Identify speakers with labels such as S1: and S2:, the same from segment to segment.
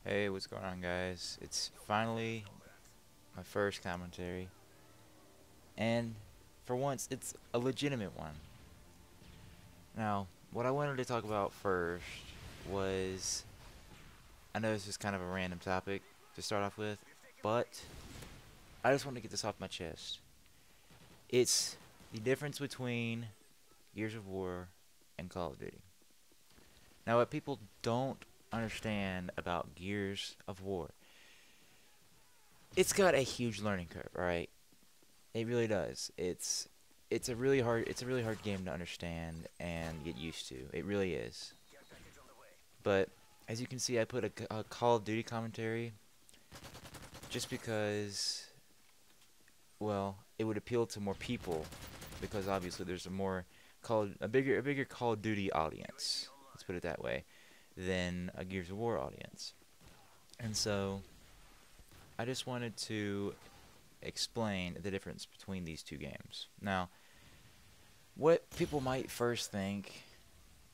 S1: Hey, what's going on, guys? It's finally my first commentary, and for once, it's a legitimate one. Now, what I wanted to talk about first was I know this is kind of a random topic to start off with, but I just want to get this off my chest. It's the difference between Gears of War and Call of Duty. Now, what people don't understand about Gears of War, it's got a huge learning curve, right? It really does. It's a really hard game to understand and get used to. It really is. But as you can see, I put a Call of Duty commentary just because, well, it would appeal to more people because obviously there's a bigger Call of Duty audience. Let's put it that way, than a Gears of War audience. And so I just wanted to explain the difference between these two games. Now, what people might first think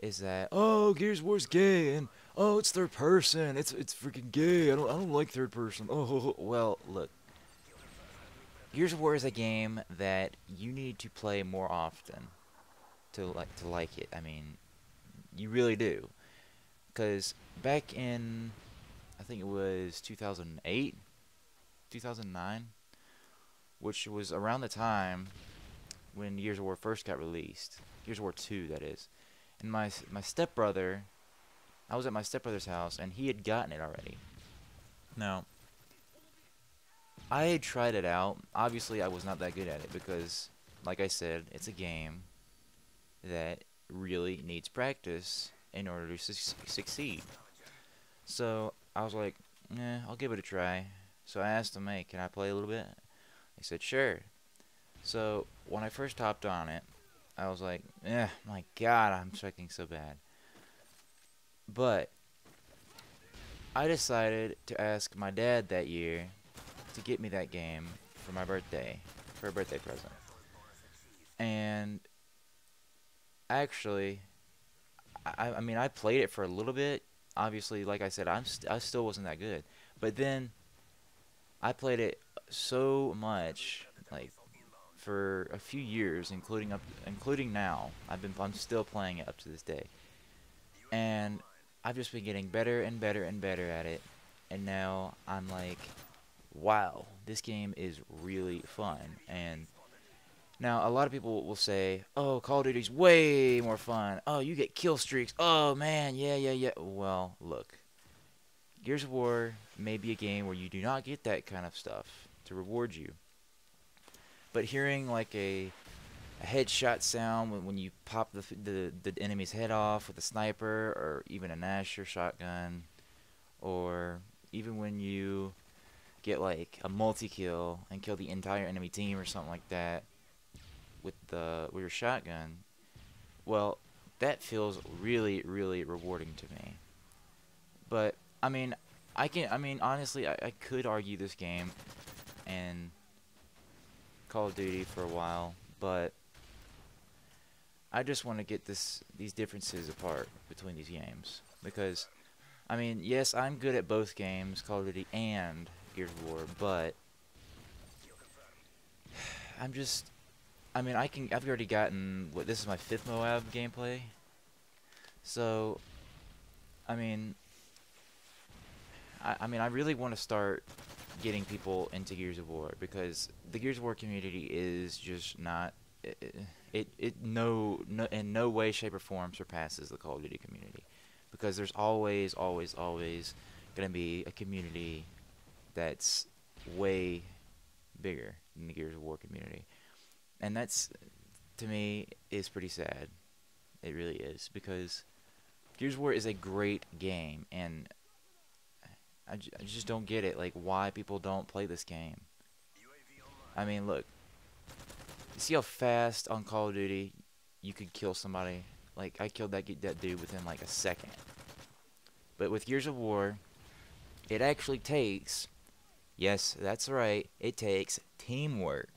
S1: is that, oh, Gears of War's gay and oh, it's third person. It's freaking gay. I don't like third person. Oh, well, look. Gears of War is a game that you need to play more often to like it. I mean, you really do. Cuz back in I think it was 2008, 2009, which was around the time when Gears of War first got released. Gears of War 2, that is. And my stepbrother, I was at my stepbrother's house, and he had gotten it already. Now, I had tried it out. Obviously, I was not that good at it because, like I said, it's a game that really needs practice in order to succeed. So, I was like, I'll give it a try. So I asked him, hey, can I play a little bit? He said, sure. So, when I first hopped on it, I was like, my god, I'm striking so bad. But I decided to ask my dad that year to get me that game for my birthday, for a birthday present. And actually, I mean, I played it for a little bit. Obviously, like I said, I still wasn't that good. But then I played it so much, like for a few years, including now. I'm still playing it up to this day, and I've just been getting better and better and better at it. And now I'm like, wow, this game is really fun. And now a lot of people will say, oh, Call of Duty's way more fun. Oh, you get kill streaks. Oh man, yeah, yeah, yeah. Well, look, Gears of War may be a game where you do not get that kind of stuff to reward you. But hearing like a headshot sound when you pop the enemy's head off with a sniper or even a Nasher shotgun, or even when you get like a multi-kill and kill the entire enemy team or something like that with your shotgun, well, that feels really really rewarding to me. But I mean, honestly, I could argue this game and Call of Duty for a while, but I just want to get these differences apart between these games because I mean, yes, I'm good at both games, Call of Duty and Gears of War, but I'm just I've already gotten what this is my fifth MOAB gameplay. So, I mean, I really want to start getting people into Gears of War because the Gears of War community is just not it no in no way, shape, or form surpasses the Call of Duty community because there's always gonna be a community that's way bigger than the Gears of War community, and that's to me is pretty sad. It really is because Gears of War is a great game, and I just don't get it, like, why people don't play this game. I mean, look, you see how fast on Call of Duty you could kill somebody? Like, I killed that dude within, like, a second. But with Gears of War, it actually takes, yes, that's right, it takes teamwork.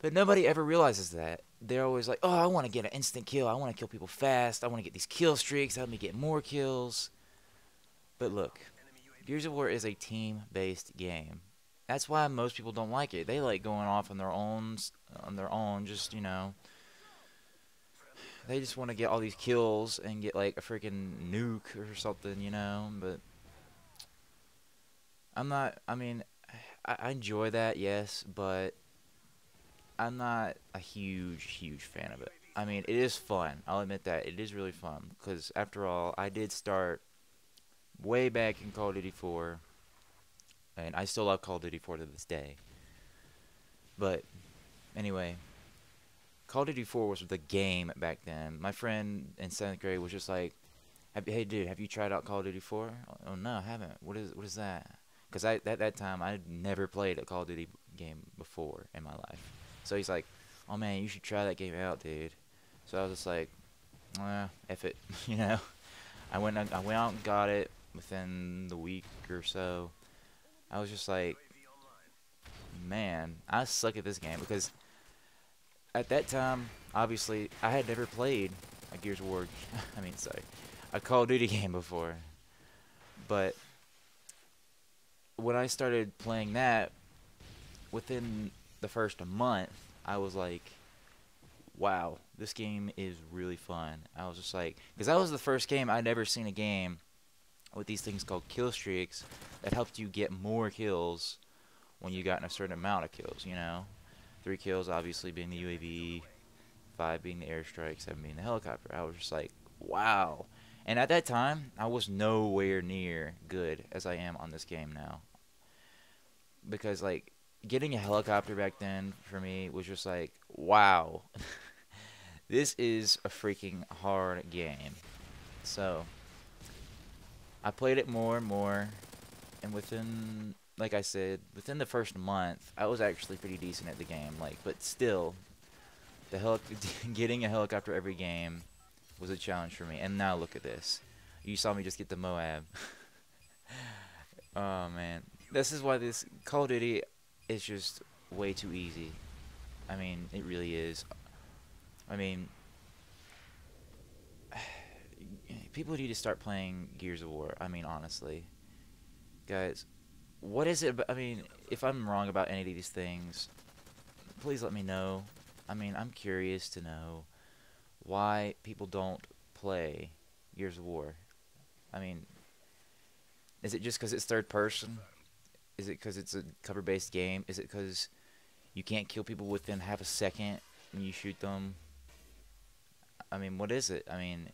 S1: But nobody ever realizes that. They're always like, oh, I want to get an instant kill. I want to kill people fast. I want to get these kill streaks. Help me get more kills. But look, Gears of War is a team-based game. That's why most people don't like it. They like going off on their own, just, you know, they just want to get all these kills and get like a freaking nuke or something, you know, but I'm not, I mean, I enjoy that, yes, but I'm not a huge fan of it. I mean, it is fun. I'll admit that. It is really fun, because after all, I did start way back in Call of Duty 4, and I still love Call of Duty 4 to this day. But anyway, Call of Duty 4 was the game back then. My friend in 7th grade was just like, "Hey dude, have you tried out Call of Duty 4?" Oh no, I haven't. What is that? Because at that time I had never played a Call of Duty game before in my life. So he's like, "Oh man, you should try that game out, dude." So I was just like, F it, you know. I went out and got it within the week or so. I was just like, man, I suck at this game, because at that time, obviously, I had never played a Gears of War, I mean, sorry, a Call of Duty game before. But when I started playing that, within the first month, I was like, wow, this game is really fun. I was just like, because that was the first game I'd ever seen a game with these things called kill streaks that helped you get more kills when you got a certain amount of kills, you know? 3 kills obviously being the UAV, 5 being the airstrike, 7 being the helicopter. I was just like, wow. And at that time, I was nowhere near good as I am on this game now. Because, like, getting a helicopter back then for me was just like, wow. This is a freaking hard game. So, I played it more and more, and within, like I said, within the first month, I was actually pretty decent at the game. Like, but still, getting a helicopter every game was a challenge for me. And now look at this. You saw me just get the MOAB. Oh man, this is why this Call of Duty is just way too easy. I mean, it really is. I mean, people need to start playing Gears of War. I mean, honestly, guys, what is it? I mean, if I'm wrong about any of these things, please let me know. I mean, I'm curious to know why people don't play Gears of War. I mean, is it just because it's third person? Is it because it's a cover-based game? Is it because you can't kill people within half a second when you shoot them? I mean, what is it? I mean,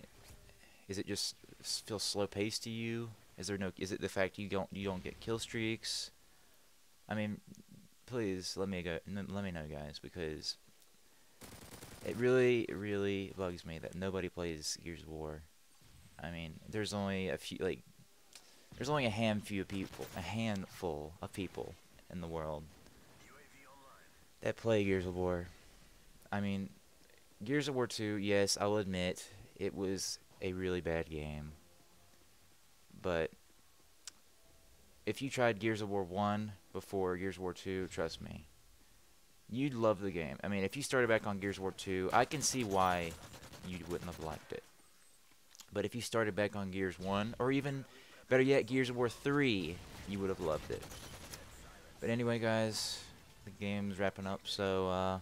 S1: is it just feel slow-paced to you? Is it the fact you don't get kill streaks? I mean, please let me know, guys, because it really bugs me that nobody plays Gears of War. I mean, there's only a few, like, there's only a handful of people in the world that play Gears of War. I mean, Gears of War 2, yes, I'll admit, it was a really bad game. But if you tried Gears of War 1 before Gears of War 2, trust me, you'd love the game. I mean, if you started back on Gears of War 2, I can see why you wouldn't have liked it. But if you started back on Gears 1, or even, better yet, Gears of War 3, you would have loved it. But anyway, guys, the game's wrapping up, so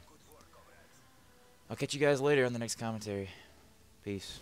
S1: I'll catch you guys later on the next commentary. Peace.